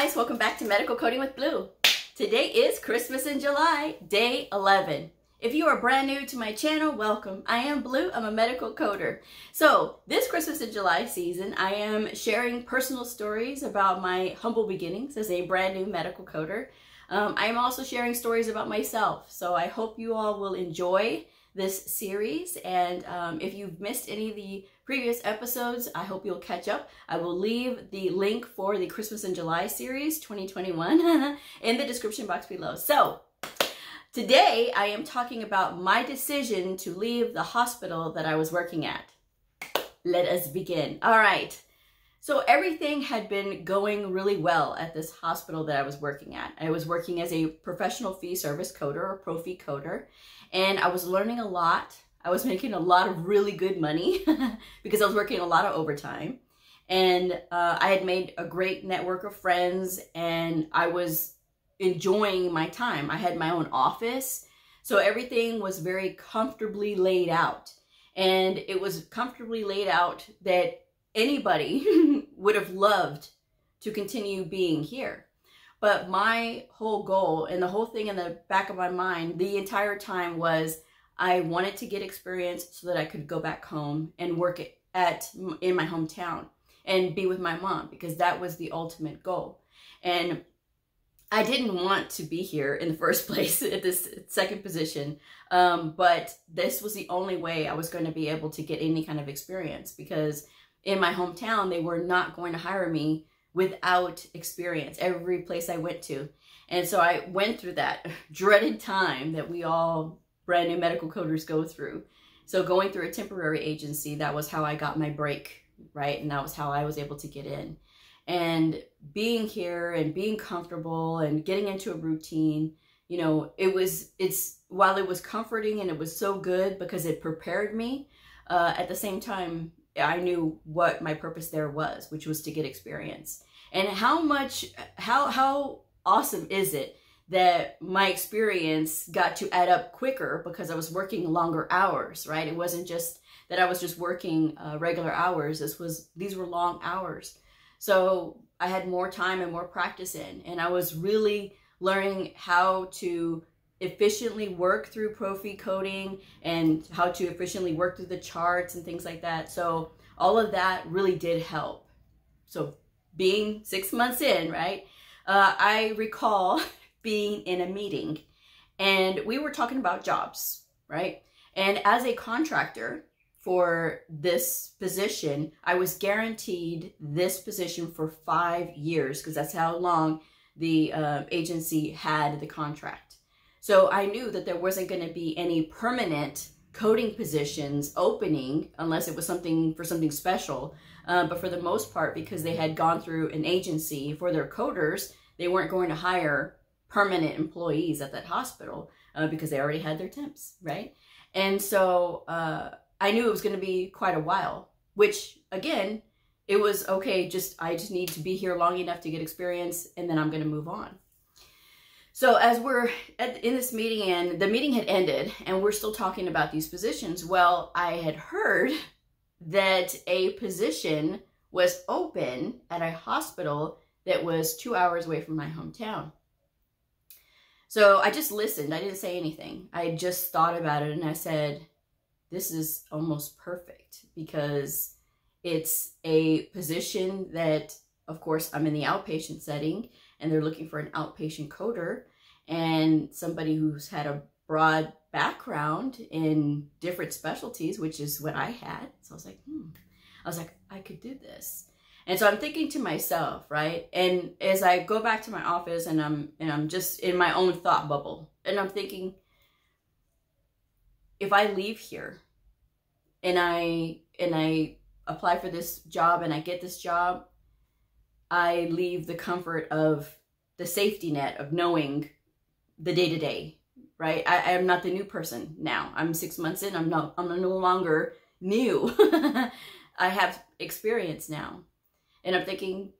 Guys, welcome back to Medical Coding with Blue. Today is Christmas in July, day 11. If you are brand new to my channel, welcome. I am Blue, I'm a medical coder. So this Christmas in July season, I am sharing personal stories about my humble beginnings as a brand new medical coder. I am also sharing stories about myself. So I hope you all will enjoy this series, and if you've missed any of the previous episodes, I hope you'll catch up. I will leave the link for the Christmas in July series 2021 in the description box below. So today I am talking about my decision to leave the hospital that I was working at. Let us begin. All right. So everything had been going really well at this hospital that I was working at. I was working as a professional fee service coder or pro fee coder, and I was learning a lot. I was making a lot of really good money because I was working a lot of overtime, and I had made a great network of friends, and I was enjoying my time. I had my own office, so everything was very comfortably laid out, and it was comfortably laid out that anybody would have loved to continue being here. But my whole goal and the whole thing in the back of my mind the entire time was I wanted to get experience so that I could go back home and work in my hometown and be with my mom, because that was the ultimate goal. And I didn't want to be here in the first place at this second position, but this was the only way I was going to be able to get any kind of experience, because in my hometown, they were not going to hire me without experience every place I went to. And so I went through that dreaded time that we all brand new medical coders go through. So going through a temporary agency, that was how I got my break, right? And that was how I was able to get in. And being here and being comfortable and getting into a routine, you know, while it was comforting and it was so good because it prepared me, at the same time, I knew what my purpose there was, which was to get experience. And how awesome is it that my experience got to add up quicker because I was working longer hours, right? It wasn't just that I was just working regular hours. These were long hours. So I had more time and more practice in, and I was really learning how to efficiently work through pro fee coding and how to efficiently work through the charts and things like that. So all of that really did help. So being 6 months in, right, I recall being in a meeting and we were talking about jobs, right? And as a contractor for this position, I was guaranteed this position for 5 years because that's how long the agency had the contract. So I knew that there wasn't going to be any permanent coding positions opening unless it was something special. But for the most part, because they had gone through an agency for their coders, they weren't going to hire permanent employees at that hospital because they already had their temps, right? And so I knew it was going to be quite a while, which again, it was okay. I just need to be here long enough to get experience, and then I'm going to move on. So as we're in this meeting, and the meeting had ended and we're still talking about these positions, well, I had heard that a position was open at a hospital that was 2 hours away from my hometown. So I just listened. I didn't say anything. I just thought about it, and I said, this is almost perfect, because it's a position that, of course, I'm in the outpatient setting, and they're looking for an outpatient coder and somebody who's had a broad background in different specialties, which is what I had. So I was like, I could do this. And so I'm thinking to myself, right? And as I go back to my office and I'm just in my own thought bubble, and I'm thinking, if I leave here and I apply for this job and I get this job, I leave the comfort of the safety net of knowing the day-to-day, right? I am not the new person now. I'm 6 months in. I'm no longer new. I have experience now. And I'm thinking,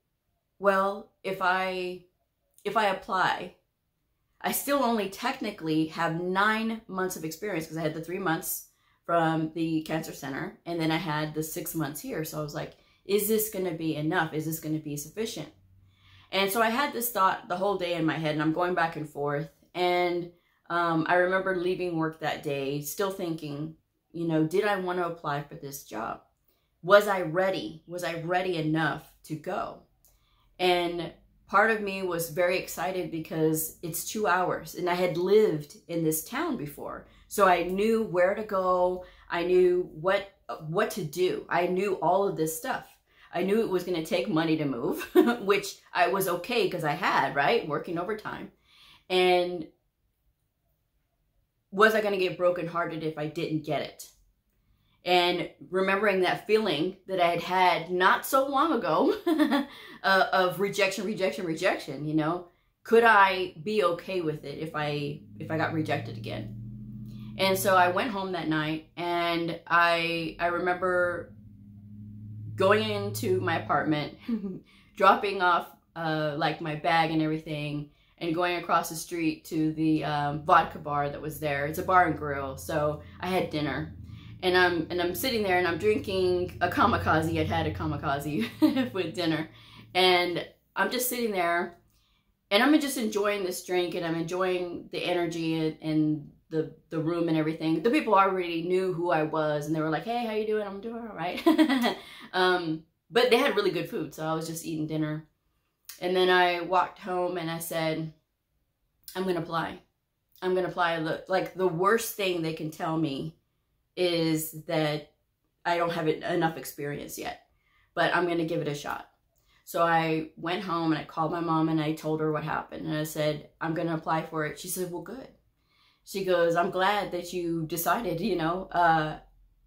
well, if I apply, I still only technically have 9 months of experience, because I had the 3 months from the cancer center, and then I had the 6 months here. So I was like, is this going to be enough? Is this going to be sufficient? And so I had this thought the whole day in my head, and I'm going back and forth. And I remember leaving work that day, still thinking, you know, did I want to apply for this job? Was I ready? Was I ready enough to go? And part of me was very excited because it's 2 hours, and I had lived in this town before. So I knew where to go. I knew what to do. I knew all of this stuff. I knew it was going to take money to move, which I was okay because I had, right? Working overtime. And was I going to get brokenhearted if I didn't get it? And remembering that feeling that I had had not so long ago of rejection, you know, could I be okay with it if I got rejected again? And so I went home that night, and I remember going into my apartment, dropping off like my bag and everything, and going across the street to the vodka bar that was there. It's a bar and grill, so I had dinner. And I'm sitting there and I'm drinking a kamikaze. I'd had a kamikaze with dinner. And I'm just sitting there and I'm just enjoying this drink, and I'm enjoying the energy and the room and everything. The people already knew who I was, and they were like, hey, how you doing? I'm doing all right. But they had really good food, so I was just eating dinner. And then I walked home and I said, I'm going to apply. I'm going to apply. Like, the worst thing they can tell me is that I don't have enough experience yet, but I'm going to give it a shot. So I went home and I called my mom and I told her what happened. And I said, I'm going to apply for it. She said, well, good. She goes, I'm glad that you decided, you know.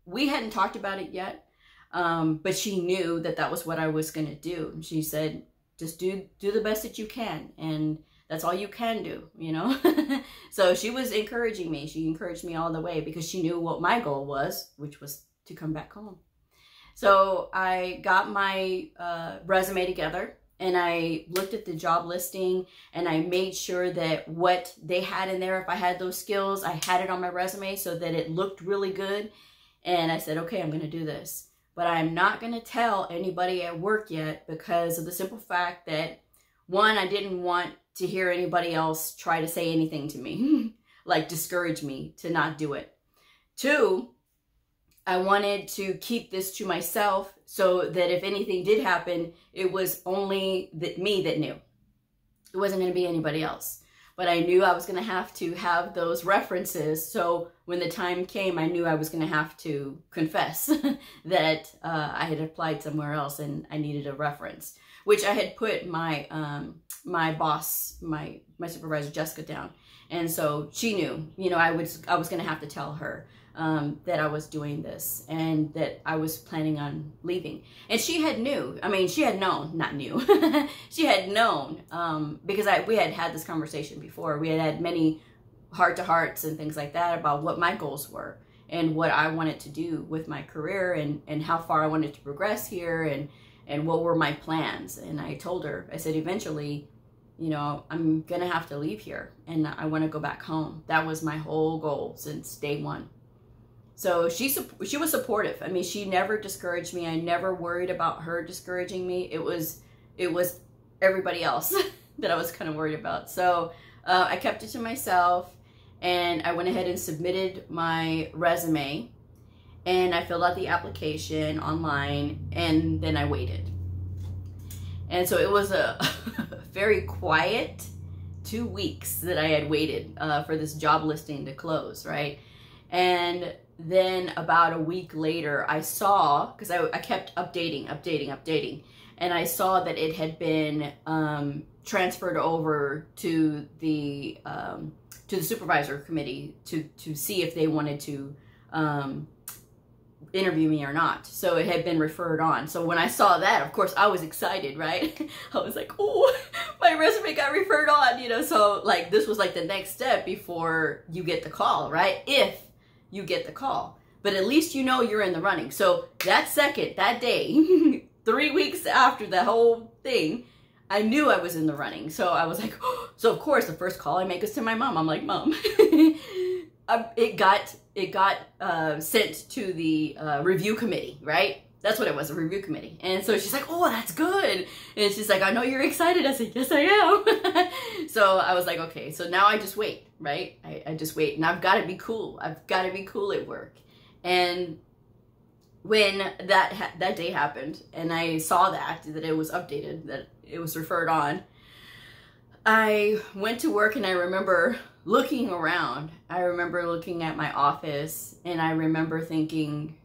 We hadn't talked about it yet, but she knew that that was what I was going to do. She said, just do the best that you can. And that's all you can do, you know. So she was encouraging me. She encouraged me all the way because she knew what my goal was, which was to come back home. So I got my resume together, and I looked at the job listing, and I made sure that what they had in there, if I had those skills, I had it on my resume so that it looked really good. And I said, okay, I'm going to do this. But I'm not going to tell anybody at work yet because of the simple fact that, one, I didn't want to hear anybody else try to say anything to me, like discourage me to not do it. Two, I wanted to keep this to myself so that if anything did happen, it was only me that knew. It wasn't going to be anybody else. But I knew I was going to have those references. So when the time came, I knew I was going to have to confess that I had applied somewhere else and I needed a reference, which I had put my my boss, my supervisor, Jessica, down. And so she knew, you know, I was going to have to tell her that I was doing this and that I was planning on leaving. And she had known, not knew. She had known because we had this conversation before. We had many heart-to-hearts and things like that about what my goals were and what I wanted to do with my career and how far I wanted to progress here and what were my plans. And I told her, I said, eventually, you know, I'm going to have to leave here and I want to go back home. That was my whole goal since day one. So she was supportive. I mean, she never discouraged me. I never worried about her discouraging me. It was everybody else that I was kind of worried about. So I kept it to myself, and I went ahead and submitted my resume, and I filled out the application online, and then I waited. And so it was a very quiet 2 weeks that I had waited for this job listing to close, right? And then about a week later, I saw, because I kept updating, and I saw that it had been transferred over to the supervisor committee to see if they wanted to interview me or not. So it had been referred on. So when I saw that, of course, I was excited, right? I was like, oh, my resume got referred on, you know? So like, this was like the next step before you get the call, right? If you get the call, but at least you know you're in the running. So that day, 3 weeks after the whole thing, I knew I was in the running. So I was like, oh. So of course the first call I make is to my mom. I'm like, Mom, it got sent to the review committee, right? That's what it was, a review committee. And so she's like, oh, that's good. And she's like, I know you're excited. I said, yes, I am. So I was like, okay, so now I just wait, right? I just wait, and I've got to be cool. I've got to be cool at work. And when that day happened, and I saw that it was updated, that it was referred on, I went to work, and I remember looking around. I remember looking at my office, and I remember thinking,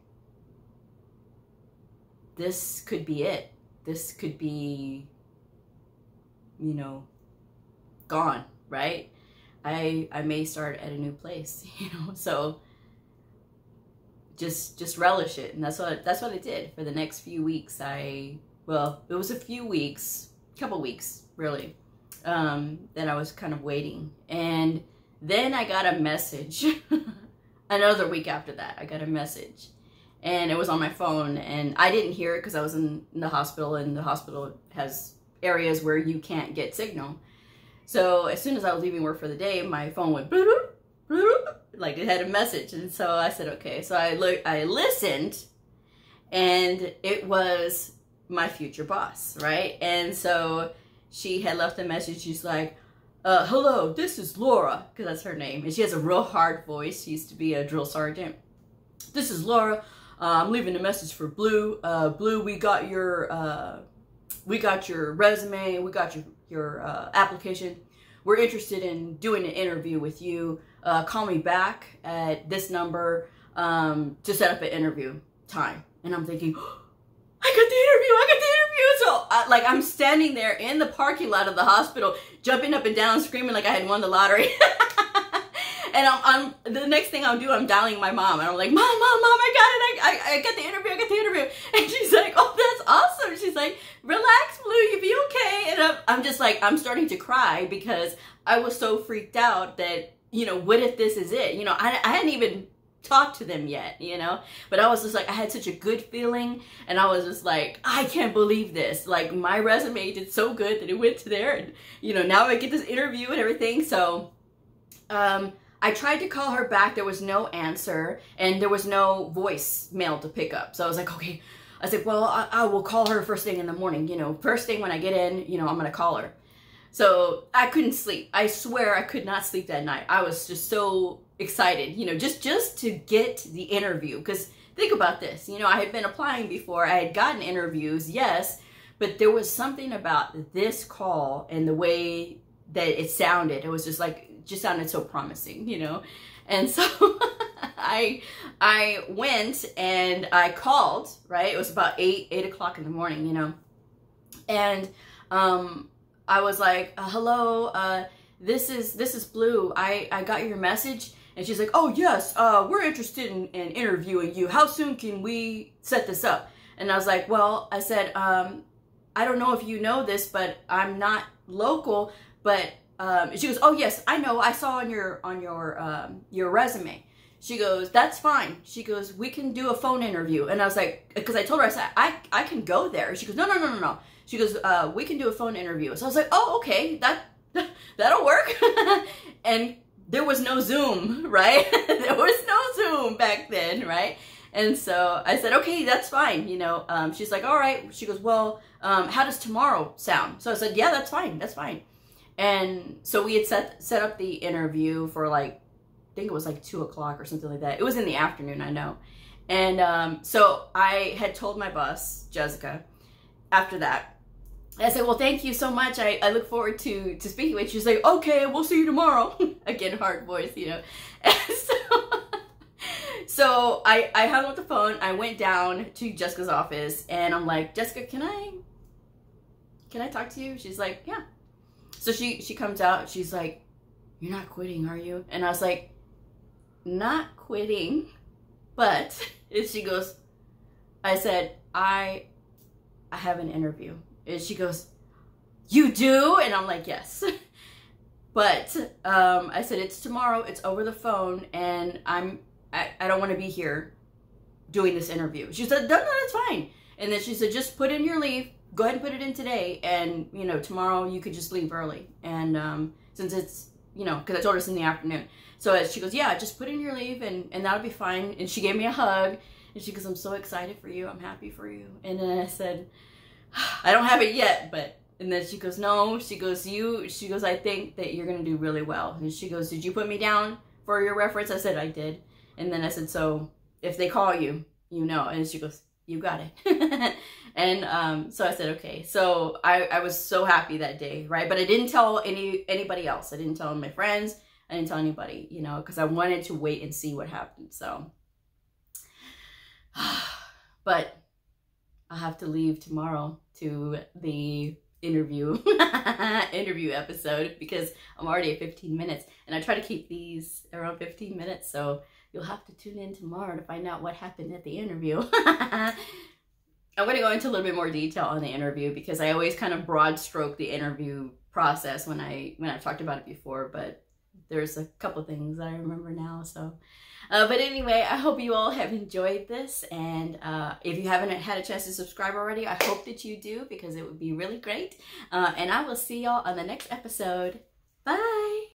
this could be it. This could be, you know, gone, right? I may start at a new place, you know, so just relish it. And that's what I did for the next few weeks. Well, it was a few weeks, couple weeks really, that I was kind of waiting. And then I got a message, another week after that, I got a message. And it was on my phone, and I didn't hear it because I was in the hospital, and the hospital has areas where you can't get signal. So as soon as I was leaving work for the day, my phone went bloop, bloop, like it had a message. And so I said, okay. So I listened, and it was my future boss, right? And so she had left a message. She's like, hello, this is Laura, because that's her name. And she has a real hard voice. She used to be a drill sergeant. This is Laura. I'm leaving a message for Bleu. Bleu, we got your resume, we got your application. We're interested in doing an interview with you. Call me back at this number to set up an interview time. And I'm thinking, oh, I got the interview. So I'm standing there in the parking lot of the hospital, jumping up and down, screaming like I had won the lottery. And I'm the next thing I'll do, I'm dialing my mom, and I'm like, Mom, I got the interview. And she's like, oh, that's awesome. She's like, relax, Blue, you'll be okay. And I'm just like, I'm starting to cry because I was so freaked out that, you know, what if this is it? You know, I hadn't even talked to them yet, you know, but I was just like, I had such a good feeling, and I was just like, I can't believe this. Like, my resume did so good that it went to there, and, you know, now I get this interview and everything. So, I tried to call her back. There was no answer, and there was no voicemail to pick up. So I was like, okay. I said, well, I will call her first thing in the morning. You know, first thing when I get in, you know, I'm going to call her. So I couldn't sleep. I swear I could not sleep that night. I was just so excited, you know, just to get the interview. Because think about this. You know, I had been applying before. I had gotten interviews, yes, but there was something about this call and the way that it sounded. It was just like, just sounded so promising, you know. And so I went and I called, right? It was about 8 o'clock in the morning, you know. And I was like, hello, this is Blue. I got your message. And she's like, oh yes, we're interested in interviewing you. How soon can we set this up? And I was like, well, I said, I don't know if you know this, but I'm not local, but she goes, oh yes, I know. I saw on your resume. She goes, that's fine. She goes, we can do a phone interview. And I was like, because I told her, I said, I can go there. She goes, no. She goes, we can do a phone interview. So I was like, oh, okay, that'll work. And there was no Zoom, right? There was no Zoom back then, right? And so I said, okay, that's fine. You know, she's like, all right. She goes, well, how does tomorrow sound? So I said, yeah, that's fine. That's fine. And so we had set up the interview for like, I think it was like 2 o'clock or something like that. It was in the afternoon, I know. And so I had told my boss, Jessica, after that, I said, well, thank you so much. I look forward to speaking with you. She's like, okay, we'll see you tomorrow. Again, hard voice, you know. And so I hung up the phone. I went down to Jessica's office, and I'm like, Jessica, can I talk to you? She's like, yeah. So she comes out. She's like, you're not quitting, are you? And I was like, not quitting, but she goes, I said, I have an interview. And she goes, you do? And I'm like, yes. But I said, it's tomorrow. It's over the phone, and I don't want to be here doing this interview. She said, no, that's fine. And then she said, just put in your leave. Go ahead and put it in today, and, you know, tomorrow you could just leave early. And since it's, you know, because I told her it's in the afternoon. So she goes, yeah, just put in your leave, and that'll be fine. And she gave me a hug, And she goes, I'm so excited for you. I'm happy for you. And then I said, I don't have it yet, but, and then she goes, no, she goes, I think that you're going to do really well. And she goes, did you put me down for your reference? I said, I did. And then I said, so if they call you, you know. And she goes, you got it. And so I said, okay. So I was so happy that day, right? But I didn't tell anybody else. I didn't tell my friends. I didn't tell anybody, you know, because I wanted to wait and see what happened. So, but I'll have to leave tomorrow to the interview episode because I'm already at 15 minutes. And I try to keep these around 15 minutes. So you'll have to tune in tomorrow to find out what happened at the interview. I'm going to go into a little bit more detail on the interview because I always kind of broad stroke the interview process when I've talked about it before, but there's a couple things that I remember now. So, but anyway, I hope you all have enjoyed this. And if you haven't had a chance to subscribe already, I hope that you do because it would be really great. And I will see y'all on the next episode. Bye.